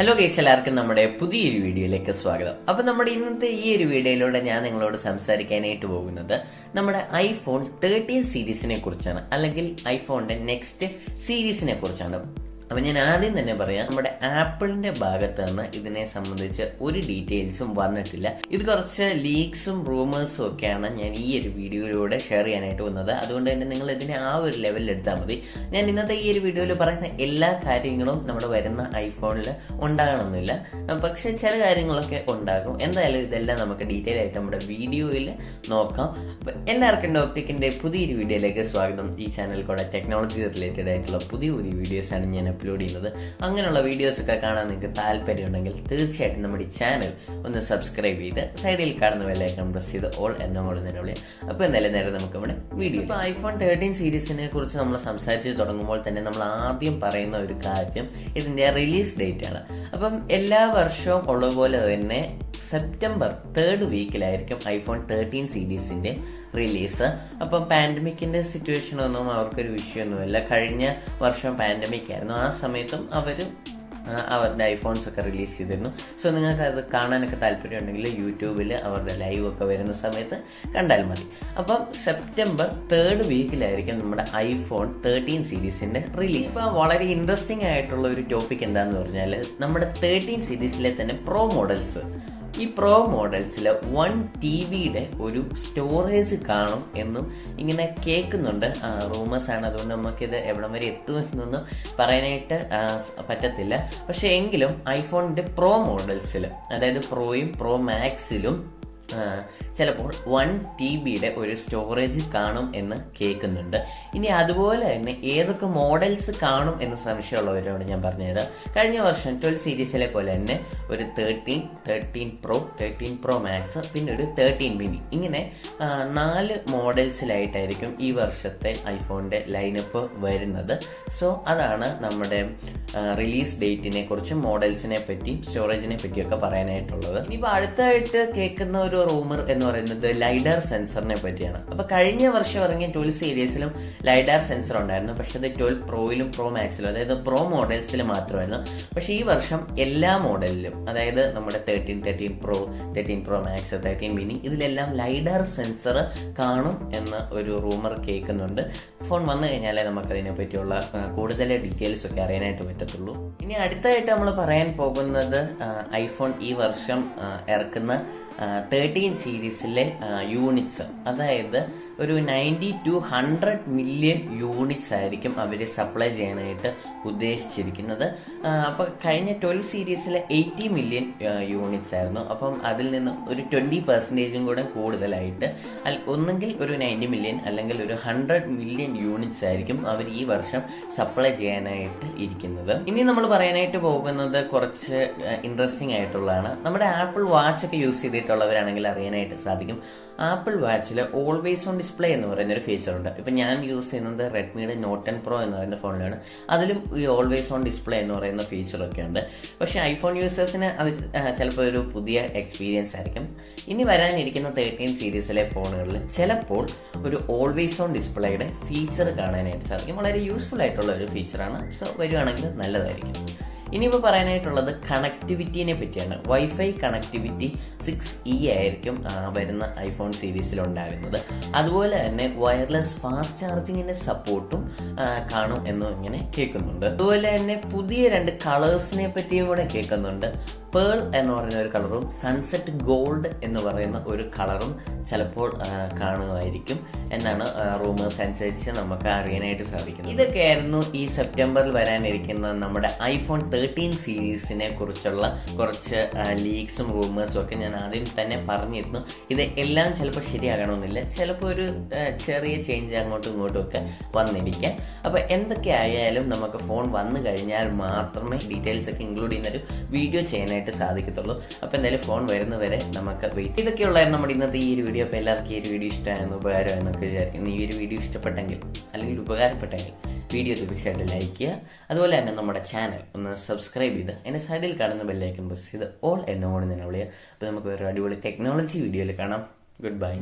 Hello guys, എല്ലാവർക്കും നമ്മുടെ പുതിയൊരു വീഡിയോയിലേക്ക് സ്വാഗതം. അപ്പൊ നമ്മുടെ ഇന്നത്തെ ഈ ഒരു വീഡിയോയിലൂടെ ഞാൻ നിങ്ങളോട് സംസാരിക്കാനായിട്ട് പോകുന്നത് നമ്മുടെ ഐഫോൺ 13 സീരീസിനെ കുറിച്ചാണ്, അല്ലെങ്കിൽ ഐഫോണിന്റെ നെക്സ്റ്റ് സീരീസിനെ കുറിച്ചാണ്. അപ്പൊ ഞാൻ ആദ്യം തന്നെ പറയാം, നമ്മുടെ ആപ്പിളിന്റെ ഭാഗത്ത് നിന്ന് ഇതിനെ സംബന്ധിച്ച് ഒരു ഡീറ്റെയിൽസും വന്നിട്ടില്ല. ഇത് കുറച്ച് ലീക്സും റൂമേഴ്സും ഒക്കെയാണ് ഞാൻ ഈ ഒരു വീഡിയോയിലൂടെ ഷെയർ ചെയ്യാനായിട്ട് വന്നത്. അതുകൊണ്ട് തന്നെ നിങ്ങൾ ഇതിനെ ആ ഒരു ലെവലിൽ എടുത്താൽ മതി. ഞാൻ ഇന്നത്തെ ഈ ഒരു വീഡിയോയിൽ പറയുന്ന എല്ലാ കാര്യങ്ങളും നമ്മുടെ വരുന്ന ഐഫോണിൽ ഉണ്ടാകണമെന്നില്ല, പക്ഷെ ചില കാര്യങ്ങളൊക്കെ ഉണ്ടാകും. എന്തായാലും ഇതെല്ലാം നമുക്ക് ഡീറ്റെയിൽ ആയിട്ട് നമ്മുടെ വീഡിയോയിൽ നോക്കാം. അപ്പൊ എല്ലാവർക്കും ഡോപ്റ്റിക്കിന്റെ പുതിയൊരു വീഡിയോയിലേക്ക് സ്വാഗതം. ഈ ചാനൽ കൂടെ ടെക്നോളജി റിലേറ്റഡ് ആയിട്ടുള്ള പുതിയ വീഡിയോസ് ആണ് ഞാൻ അപ്ലോഡ് ചെയ്യുന്നത്. അങ്ങനെയുള്ള വീഡിയോസ് ഒക്കെ കാണാൻ നിങ്ങൾക്ക് താല്പര്യം ഉണ്ടെങ്കിൽ തീർച്ചയായിട്ടും നമ്മുടെ ഈ ചാനൽ ഒന്ന് സബ്സ്ക്രൈബ് ചെയ്ത് സൈഡിൽ കാണുന്ന ബെല്ലൈക്കൺ പ്രസ് ചെയ്ത് ഓൾ എന്നും കൂടെ നിലവിളി. അപ്പൊ എന്തായാലും നേരെ നമുക്ക് നമ്മുടെ വീഡിയോ. ഇപ്പൊ ഐഫോൺ 13 സീരീസിനെ കുറിച്ച് നമ്മൾ സംസാരിച്ച് തുടങ്ങുമ്പോൾ തന്നെ നമ്മൾ ആദ്യം പറയുന്ന ഒരു കാര്യം ഇതിന്റെ റിലീസ് ഡേറ്റ് ആണ്. അപ്പം എല്ലാ വർഷവും ഉള്ളതുപോലെ തന്നെ സെപ്റ്റംബർ 3rd വീക്കിലായിരിക്കും ഐഫോൺ 13 സീരീസിന്റെ റിലീസ്. അപ്പം പാൻഡമിക്കിന്റെ സിറ്റുവേഷൻ ഒന്നും അവർക്കൊരു വിഷയമൊന്നുമില്ല. കഴിഞ്ഞ വർഷം പാൻഡമിക് ആയിരുന്നു, ആ സമയത്തും അവരുടെ ഐഫോൺസ് ഒക്കെ റിലീസ് ചെയ്തിരുന്നു. സോ നിങ്ങൾക്ക് അത് കാണാനൊക്കെ താല്പര്യം ഉണ്ടെങ്കിൽ യൂട്യൂബിൽ അവരുടെ ലൈവ് ഒക്കെ വരുന്ന സമയത്ത് കണ്ടാൽ മതി. അപ്പം സെപ്റ്റംബർ 3rd വീക്കിലായിരിക്കും നമ്മുടെ ഐഫോൺ 13 സീരീസിന്റെ റിലീസ്. ഇപ്പൊ വളരെ ഇൻട്രസ്റ്റിംഗ് ആയിട്ടുള്ള ഒരു ടോപ്പിക് എന്താന്ന് പറഞ്ഞാൽ, നമ്മുടെ 13 സീരീസിലെ തന്നെ പ്രോ മോഡൽസ്, ഈ പ്രോ മോഡൽസിൽ 1 TB ഒരു സ്റ്റോറേജ് കാണും എന്നും ഇങ്ങനെ കേൾക്കുന്നുണ്ട്. റൂമേഴ്സ് ആണ്, അതുകൊണ്ട് നമുക്കിത് എവിടം വരെ എത്തുമെന്നൊന്നും പറയാനായിട്ട് പറ്റത്തില്ല. പക്ഷെ എങ്കിലും ഐഫോണിന്റെ പ്രോ മോഡൽസിൽ, അതായത് പ്രോയും പ്രോ മാക്സിലും ചിലപ്പോൾ 1 TB ഒരു സ്റ്റോറേജ് കാണും എന്ന് കേൾക്കുന്നുണ്ട്. ഇനി അതുപോലെ തന്നെ ഏതൊക്കെ മോഡൽസ് കാണും എന്ന് സംശയമുള്ളവരോട് ഞാൻ പറഞ്ഞുതരാം. കഴിഞ്ഞ വർഷം 12 സീരീസിലെ പോലെ തന്നെ ഒരു 13 പ്രോ, 13 പ്രോ മാക്സ്, പിന്നെ ഒരു 13 മിനി, ഇങ്ങനെ 4 മോഡൽസിലായിട്ടായിരിക്കും ഈ വർഷത്തെ ഐഫോണിന്റെ ലൈനപ്പ് വരുന്നത്. സോ അതാണ് നമ്മുടെ റിലീസ് ഡേറ്റിനെ കുറിച്ചും മോഡൽസിനെ പറ്റിയും സ്റ്റോറേജിനെ പറ്റിയൊക്കെ പറയാനായിട്ടുള്ളത്. ഇനിയിപ്പോൾ അടുത്തായിട്ട് കേൾക്കുന്ന ഒരു റൂമർ എന്ന് പറയുന്നത് ലൈഡാർ സെൻസറിനെ പറ്റിയാണ്. അപ്പൊ കഴിഞ്ഞ വർഷം ഇറങ്ങിയ 12 സീരീസിലും ലൈഡാർ സെൻസർ ഉണ്ടായിരുന്നു, പക്ഷെ അത് 12 പ്രോയിലും പ്രോ മാക്സിലും, അതായത് പ്രോ മോഡൽസിൽ മാത്രമായിരുന്നു. പക്ഷെ ഈ വർഷം എല്ലാ മോഡലിലും, അതായത് നമ്മുടെ 13 പ്രോ, 13 പ്രോ മാക്സ്, 13 മിനി, ഇതിലെല്ലാം ലൈഡാർ സെൻസർ കാണും എന്ന ഒരു റൂമർ കേൾക്കുന്നുണ്ട്. ഫോൺ വന്നു കഴിഞ്ഞാലേ നമുക്കതിനെ പറ്റിയുള്ള കൂടുതൽ ഡീറ്റെയിൽസ് ഒക്കെ അറിയാനായിട്ട് പറ്റത്തുള്ളൂ. ഇനി അടുത്തായിട്ട് നമ്മൾ പറയാൻ പോകുന്നത് ഐഫോൺ ഈ വർഷം ഇറക്കുന്ന 13 സീരീസിലെ യൂണിറ്റ്സ്, അതായത് ഒരു 90 to 100 മില്യൺ യൂണിറ്റ്സ് ആയിരിക്കും അവർ സപ്ലൈ ചെയ്യാനായിട്ട് ഉദ്ദേശിച്ചിരിക്കുന്നത്. അപ്പം കഴിഞ്ഞ 12 സീരീസിലെ 80 മില്യൺ യൂണിറ്റ്സ് ആയിരുന്നു. അപ്പം അതിൽ നിന്നും ഒരു 20% കൂടെ കൂടുതലായിട്ട്, ഒന്നെങ്കിൽ ഒരു 90 മില്യൺ അല്ലെങ്കിൽ ഒരു 100 മില്യൺ യൂണിറ്റ്സ് ആയിരിക്കും അവർ ഈ വർഷം സപ്ലൈ ചെയ്യാനായിട്ട് ഇരിക്കുന്നത്. ഇനി നമ്മൾ പറയാനായിട്ട് പോകുന്നത് കുറച്ച് ഇൻട്രസ്റ്റിംഗ് ആയിട്ടുള്ളതാണ്. നമ്മുടെ ആപ്പിൾ വാച്ച് ഒക്കെ യൂസ് ചെയ്തിട്ടുള്ളവരാണെങ്കിൽ അറിയാനായിട്ട് സാധിക്കും, ആപ്പിൾ വാച്ചിൽ ഓൾവേസ് ഓൺ ഡിസ്പ്ലേ എന്ന് പറയുന്ന ഒരു ഫീച്ചർ ഉണ്ട്. ഇപ്പൊ ഞാൻ യൂസ് ചെയ്യുന്നത് റെഡ്മിയുടെ നോട്ട് 10 പ്രോ എന്ന് പറയുന്ന ഫോണിലാണ്. അതിലും ഈ ഓൾവേസ് ഓൺ ഡിസ്പ്ലേ എന്ന് പറയുന്ന ഫീച്ചറൊക്കെ ഉണ്ട്. പക്ഷെ ഐഫോൺ യൂസേഴ്സിന് അത് ചിലപ്പോൾ ഒരു പുതിയ എക്സ്പീരിയൻസ് ആയിരിക്കും. ഇനി വരാനിരിക്കുന്ന 13 സീരീസിലെ ഫോണുകളിൽ ചിലപ്പോൾ ഒരു ഓൾവേസ് ഓൺ ഡിസ്പ്ലേയുടെ ഫീച്ചർ കാണാനായിട്ട് സാധിക്കും. വളരെ യൂസ്ഫുൾ ആയിട്ടുള്ള ഒരു ഫീച്ചറാണ്. സോ വരുവാണെങ്കിൽ നല്ലതായിരിക്കും. ഇനിയിപ്പോൾ പറയാനായിട്ടുള്ളത് കണക്ടിവിറ്റിനെ പറ്റിയാണ്. വൈഫൈ കണക്ടിവിറ്റി 6E ആയിരിക്കും വരുന്ന ഐഫോൺ സീരീസിൽ ഉണ്ടാകുന്നത്. അതുപോലെ തന്നെ വയർലെസ് ഫാസ്റ്റ് ചാർജിങ്ങിന്റെ സപ്പോർട്ടും കാണും എന്നും ഇങ്ങനെ കേൾക്കുന്നുണ്ട്. അതുപോലെ തന്നെ പുതിയ 2 കളേഴ്സിനെ പറ്റിയും കൂടെ കേൾക്കുന്നുണ്ട്. പേൾ എന്ന് പറയുന്ന ഒരു കളറും സൺസെറ്റ് ഗോൾഡ് എന്ന് പറയുന്ന ഒരു കളറും ചിലപ്പോൾ കാണുമായിരിക്കും എന്നാണ് റൂമേഴ്സ് അനുസരിച്ച് നമുക്ക് അറിയാനായിട്ട് സാധിക്കുന്നത്. ഇതൊക്കെയായിരുന്നു ഈ സെപ്റ്റംബറിൽ വരാനിരിക്കുന്ന നമ്മുടെ ഐഫോൺ 13 സീരീസിനെ കുറിച്ചുള്ള കുറച്ച് ലീക്സും റൂമേഴ്സും ഒക്കെ. ഞാൻ ആദ്യം തന്നെ പറഞ്ഞിരുന്നു, ഇത് എല്ലാം ചിലപ്പോൾ ശരിയാകണമെന്നില്ല, ചിലപ്പോൾ ഒരു ചെറിയ ചേഞ്ച് അങ്ങോട്ടും ഇങ്ങോട്ടും ഒക്കെ വന്നിരിക്കാം. അപ്പൊ എന്തൊക്കെ ആയാലും നമുക്ക് ഫോൺ വന്നു കഴിഞ്ഞാൽ മാത്രമേ ഡീറ്റെയിൽസ് ഒക്കെ ഇൻക്ലൂഡ് ചെയ്യുന്നൊരു വീഡിയോ ചെയ്യാനായിട്ട് സാധിക്കത്തുള്ളൂ. അപ്പൊ എന്തായാലും ഫോൺ വരുന്നവരെ നമുക്ക് വെയിറ്റ്. ഇതൊക്കെയുള്ളായിരുന്നു നമ്മുടെ ഇന്നത്തെ ഈ ഒരു വീഡിയോ. അപ്പൊ എല്ലാവർക്കും ഈ ഒരു വീഡിയോ ഇഷ്ടമായിരുന്നു, ഉപകാരം എന്നൊക്കെ വിചാരിക്കുന്നു. ഈ ഒരു വീഡിയോ ഇഷ്ടപ്പെട്ടെങ്കിൽ അല്ലെങ്കിൽ ഉപകാരപ്പെട്ടെങ്കിൽ വീഡിയോ തീർച്ചയായിട്ടും ലൈക്ക് ചെയ്യുക. അതുപോലെ തന്നെ നമ്മുടെ ചാനൽ ഒന്ന് സബ്സ്ക്രൈബ് ചെയ്ത് അതിന്റെ സൈഡിൽ കാണുന്ന ബെല്ലൈക്കൺ പ്രസ് ചെയ്ത് ഓൾ എന്നോട് തന്നെ വിളിക്കുക. അപ്പൊ നമുക്ക് ഒരു അടിപൊളി ടെക്നോളജി വീഡിയോയിൽ കാണാം. Good bye.